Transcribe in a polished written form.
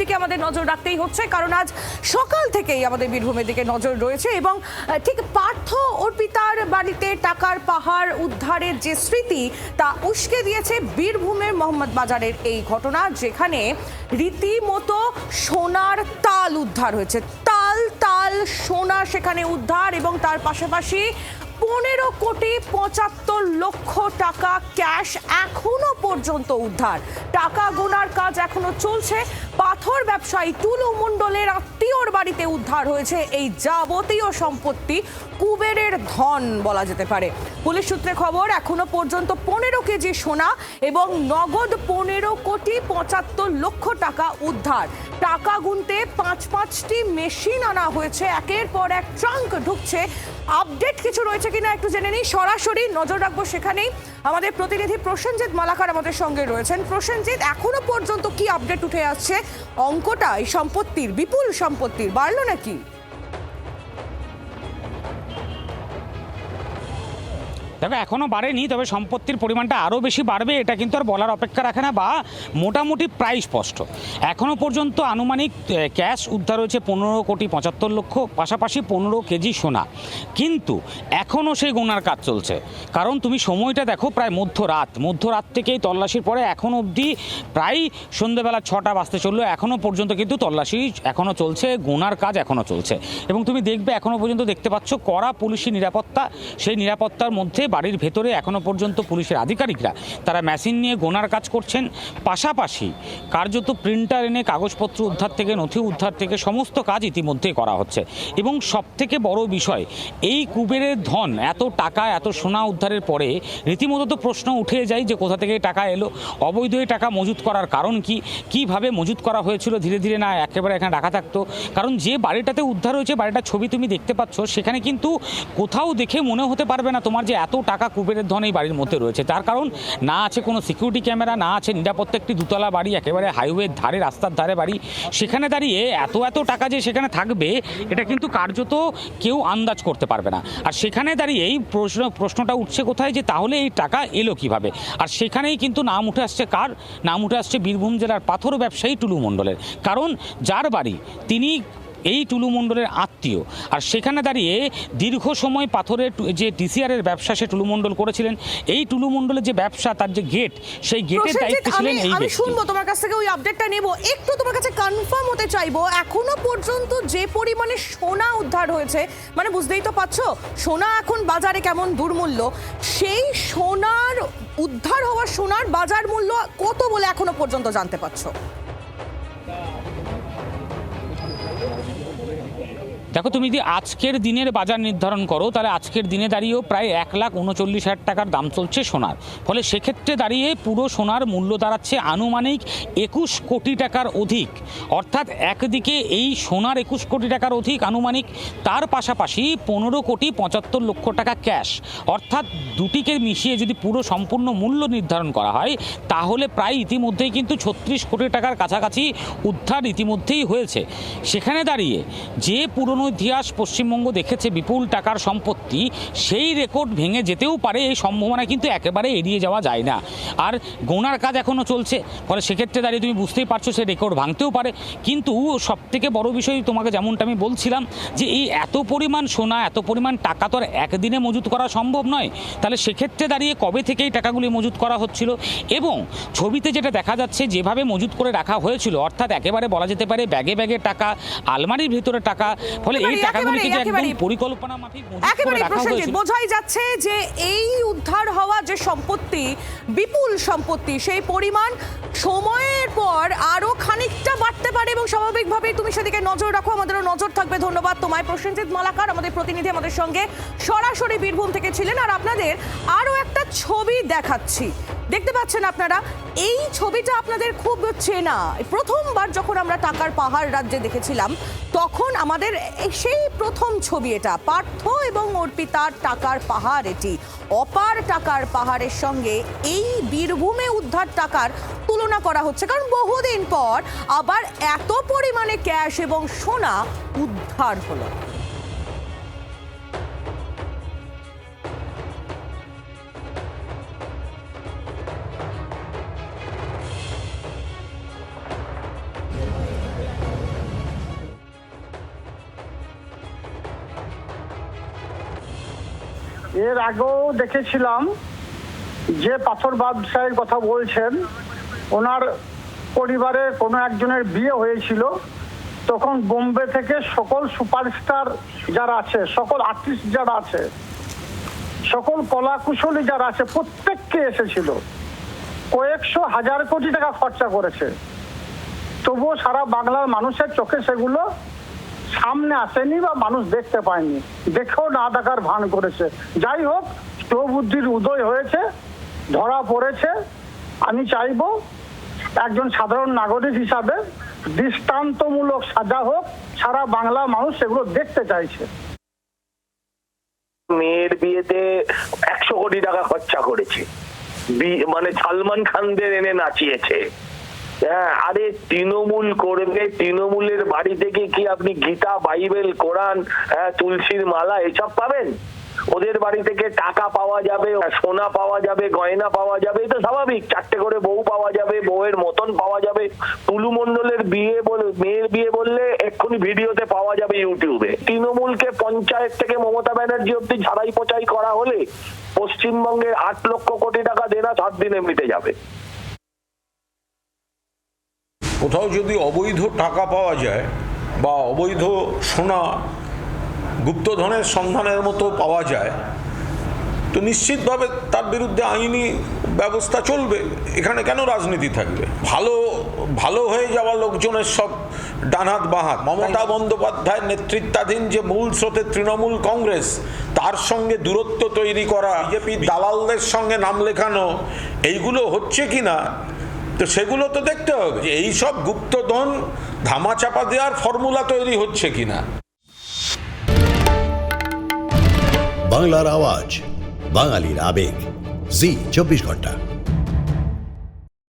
দিকে আমাদের নজর রাখতেই হচ্ছে, কারণ আজ সকাল থেকেই আমাদের বীরভূমের দিকে নজর রয়েছে এবং ঠিক পার্থ অর্পিতার বাড়িতে টাকার পাহাড় উদ্ধারের যে স্মৃতি তা উস্কে দিয়েছে বীরভূমের মোহাম্মদ বাজারের এই ঘটনা, যেখানে রীতিমতো সোনার তাল উদ্ধার হয়েছে। তাল তাল সোনা সেখানে উদ্ধার এবং তার পাশাপাশি 15,75,00,000 টাকা ক্যাশ এখনো পর্যন্ত উদ্ধার। টাকা গোনার কাজ এখনো চলছে। পাথর ব্যবসায়ী টুলু মণ্ডলের আত্মীয়র বাড়িতে উদ্ধার হয়েছে এই যাবতীয় সম্পত্তি, কুবেরের ধন বলা যেতে পারে। পুলিশ সূত্রে খবর, এখনো পর্যন্ত 15 কেজি সোনা এবং নগদ 15,75,00,000 টাকা উদ্ধার। টাকা গুনতে 5টি মেশিন আনা হয়েছে, একের পর এক ট্রাঙ্ক ঢুকছে। আপডেট কিছু রয়েছে কিনা একটু জেনে নিই, সরাসরি নজর রাখবো সেখানেই। আমাদের প্রতিনিধি প্রসেনজিৎ মালাকার আমাদের সঙ্গে রয়েছেন। প্রসেনজিৎ, এখনো পর্যন্ত কি আপডেট উঠে আসছে? অঙ্কটা এই সম্পত্তির, বিপুল সম্পত্তির, বাড়লো নাকি? দেখো, এখনও বাড়েনি, তবে সম্পত্তির পরিমাণটা আরও বেশি বাড়বে এটা কিন্তু আর বলার অপেক্ষা রাখে না, বা মোটামুটি প্রায় স্পষ্ট। এখনও পর্যন্ত আনুমানিক ক্যাশ উদ্ধার হয়েছে 15,75,00,000, পাশাপাশি 15 কেজি সোনা। কিন্তু এখনও সেই গোনার কাজ চলছে, কারণ তুমি সময়টা দেখো, প্রায় মধ্যরাত থেকেই তল্লাশির পরে এখন অবধি প্রায় সন্ধ্যেবেলা 6টা বাজতে চললো, এখনও পর্যন্ত কিন্তু তল্লাশি এখনও চলছে, গোনার কাজ এখনও চলছে। এবং তুমি দেখবে এখনও পর্যন্ত দেখতে পাচ্ছ কড়া পুলিশি নিরাপত্তা। সেই নিরাপত্তার মধ্যে বাড়ির ভেতরে এখনও পর্যন্ত পুলিশের আধিকারিকরা তারা মেশিন নিয়ে গোনার কাজ করছেন। পাশাপাশি কার্যত প্রিন্টার এনে কাগজপত্র উদ্ধার থেকে, নথি উদ্ধার থেকে সমস্ত কাজ ইতিমধ্যেই করা হচ্ছে। এবং সবথেকে বড় বিষয়, এই কুবেরের ধন, এত টাকা, এত সোনা উদ্ধারের পরে রীতিমতো তো প্রশ্ন উঠে যায় যে কোথা থেকে টাকা এলো, অবৈধ টাকা মজুত করার কারণ কি, কিভাবে মজুত করা হয়েছিল, ধীরে ধীরে না একেবারে এখানে রাখা থাকতো। কারণ যে বাড়িটাতে উদ্ধার হয়েছে, বাড়িটার ছবি তুমি দেখতে পাচ্ছ, সেখানে কিন্তু কোথাও দেখে মনে হতে পারবে না তোমার যে এত টাকা কুবেরের ধন এই বাড়ির মধ্যে রয়েছে। তার কারণ না আছে কোনো সিকিউরিটি ক্যামেরা, না আছে নিরাপত্তা, একটি দুতলা বাড়ি, একেবারে হাইওয়ের ধারে, রাস্তার ধারে বাড়ি। সেখানে দাঁড়িয়ে এত টাকা যে সেখানে থাকবে, এটা কিন্তু কার্যত কেউ আন্দাজ করতে পারবে না। আর সেখানে দাঁড়িয়ে এই প্রশ্নটা উঠছে কোথায়, যে তাহলে এই টাকা এলো কিভাবে? আর সেখানেই কিন্তু নাম উঠে আসছে কার? নাম উঠে আসছে বীরভূম জেলার পাথর ব্যবসায়ী টুলু মণ্ডলের। কারণ যার বাড়ি, তিনি এই টুলু মণ্ডলের আত্মীয়। আর সেখানে দাঁড়িয়ে দীর্ঘ সময় পাথরের যে ডিসিআরের ব্যবসা সে টুলু মণ্ডল করেছিলেন। এই টুলু মণ্ডলের যে ব্যবসা, তার যে গেট, সেই গেটের দায়িত্বে ছিলেন এই ব্যক্তি। আমি শুনবো তোমার কাছ থেকে, ওই আপডেটটা নেব। একটু তোমার কাছে কনফার্ম হতে চাইবো, এখনো পর্যন্ত যে পরিমাণে সোনা উদ্ধার হয়েছে, মানে বুঝতেই তো পারছো সোনা এখন বাজারে কেমন দুর্মূল্য, সেই সোনার উদ্ধার হওয়া সোনার বাজার মূল্য কত বলে এখনো পর্যন্ত জানতে পারছো? দেখো, তুমি যদি আজকের দিনের বাজার নির্ধারণ করো, তাহলে আজকের দিনে দাঁড়িয়েও প্রায় 1,39,000 টাকার দাম চলছে সোনার। ফলে সেক্ষেত্রে দাঁড়িয়ে পুরো সোনার মূল্য দাঁড়াচ্ছে আনুমানিক 21 কোটি টাকার অধিক। অর্থাৎ একদিকে এই সোনার 21 কোটি টাকার অধিক আনুমানিক, তার পাশাপাশি 15,75,00,000 টাকা ক্যাশ। অর্থাৎ দুটিকে মিশিয়ে যদি পুরো সম্পূর্ণ মূল্য নির্ধারণ করা হয়, তাহলে প্রায় ইতিমধ্যেই কিন্তু 36 কোটি টাকার কাছাকাছি উদ্ধার ইতিমধ্যেই হয়েছে। সেখানে দাঁড়িয়ে যে পুরনো ইতিহাস পশ্চিমবঙ্গ দেখেছে বিপুল টাকার সম্পত্তি, সেই রেকর্ড ভেঙে যেতেও পারে, এই সম্ভাবনা কিন্তু একেবারে এড়িয়ে যাওয়া যায় না। আর গোনার কাজ এখনও চলছে, ফলে সেক্ষেত্রে দাঁড়িয়ে তুমি বুঝতেই পারছো সে রেকর্ড ভাঙতেও পারে। কিন্তু সবথেকে বড় বিষয়, তোমাকে যেমনটা আমি বলছিলাম, যে এই এত পরিমাণ সোনা, এত পরিমাণ টাকা তো আর একদিনে মজুত করা সম্ভব নয়। তাহলে সেক্ষেত্রে দাঁড়িয়ে কবে থেকে এই টাকাগুলি মজুত করা হচ্ছিল, এবং ছবিতে যেটা দেখা যাচ্ছে যেভাবে মজুত করে রাখা হয়েছিল, অর্থাৎ একেবারে বলা যেতে পারে ব্যাগে ব্যাগে টাকা, আলমারির ভিতরে টাকা। ফলে এই টাকাগুলিকে যে একদম পরিকল্পনা মাফিক মজুত করে রাখা হয়েছিল। বোঝাই যাচ্ছে যে এই উদ্ধার হওয়া যে সম্পত্তি, বিপুল সম্পত্তি, সেই পরিমাণ সময়ের পর আরো খানিকটা বাড়তে পারে এবং স্বাভাবিকভাবেই তুমি সেদিকে নজর রাখো, আমাদেরও নজর থাকবে। ধন্যবাদ তোমায় প্রসেনজিৎ মালাকার, আমাদের প্রতিনিধি আমাদের সঙ্গে সরাসরি বীরভূম থেকে ছিলেন। আর আপনাদের আরো একটা ছবি দেখাচ্ছি, দেখতে পাচ্ছেন আপনারা, এই ছবিটা আপনাদের খুব চেনা। প্রথমবার যখন আমরা টাকার পাহাড় রাজ্যে দেখেছিলাম, তখন আমাদের সেই প্রথম ছবি এটা, পার্থ এবং অর্পিতার টাকার পাহাড়। এটি অপার টাকার পাহাড়ের সঙ্গে এই বীরভূমে উদ্ধার টাকার তুলনা করা হচ্ছে, কারণ বহুদিন পর আবার এত পরিমাণে ক্যাশ এবং সোনা উদ্ধার হলো। এর আগেও দেখেছিলাম যে পাথর ব্যবসায়ীর কথা বলছেন, ওনার পরিবারে কোনো একজনের বিয়ে হয়েছিল, তখন বোম্বে থেকে সকল সুপারস্টার যারা আছে, সকল আর্টিস্ট যারা আছে, সকল কলাকুশলী যারা আছে, প্রত্যেককে এসেছিল। কয়েকশো হাজার কোটি টাকা খরচা করেছে, তবুও সারা বাংলার মানুষের চোখে সেগুলো সামনে আসেনি বা মানুষ দেখতে পায়নি, দেখেও না দেখার ভান করেছে। যাই হোক, প্রবুদ্ধির উদয় হয়েছে, ধরা পড়েছে। আমি চাইবো একজন সাধারণ নাগরিক হিসাবে দৃষ্টান্তমূলক সাজা হোক, সারা বাংলা মানুষ সেগুলো দেখতে চাইছে। মেয়ের বিয়েতে 100 কোটি টাকা খরচা করেছে, মানে সালমান খানদের এনে নাচিয়েছে। হ্যাঁ, আরে তৃণমূল করবে, তৃণমূলের বাড়ি থেকে কি আপনি গীতা, বাইবেল, কোরআন, তুলসীর মালা এসব পাবেন? ওদের বাড়ি থেকে টাকা পাওয়া যাবে, সোনা পাওয়া যাবে, গয়না পাওয়া যাবে, এটা স্বাভাবিক। 4টে করে বউ পাওয়া যাবে, বউয়ের মতন পাওয়া যাবে। টুলু মণ্ডলের বিয়ে মেয়ের বিয়ে বললে এক্ষুনি ভিডিওতে পাওয়া যাবে ইউটিউবে। তৃণমূলকে পঞ্চায়েত থেকে মমতা ব্যানার্জি অব্দি ঝাড়াই পোছাই করা হলে পশ্চিমবঙ্গের 8 লক্ষ কোটি টাকা দেনা 7 দিনে মিটে যাবে। কোথাও যদি অবৈধ টাকা পাওয়া যায় বা অবৈধ সোনা, গুপ্তধনের সন্ধানের মতো পাওয়া যায়, তো নিশ্চিতভাবে তার বিরুদ্ধে আইনি ব্যবস্থা চলবে। এখানে কেন রাজনীতি থাকবে? ভালো হয়ে যাওয়া লোকজনের সব ডানহাত বাঁহাত। মমতা বন্দ্যোপাধ্যায়ের নেতৃত্বাধীন যে মূল স্রোতে তৃণমূল কংগ্রেস, তার সঙ্গে দূরত্ব তৈরি করা, বিজেপি দালালদের সঙ্গে নাম লেখানো, এইগুলো হচ্ছে কিনা, তো সেগুলো তো দেখতে হবে যে এইসব গুপ্তধন ধামাচাপা দেওয়ার ফর্মুলা তৈরি হচ্ছে কিনা। বাংলার আওয়াজ, বাঙালির আবেগ, জি 24 ঘন্টা।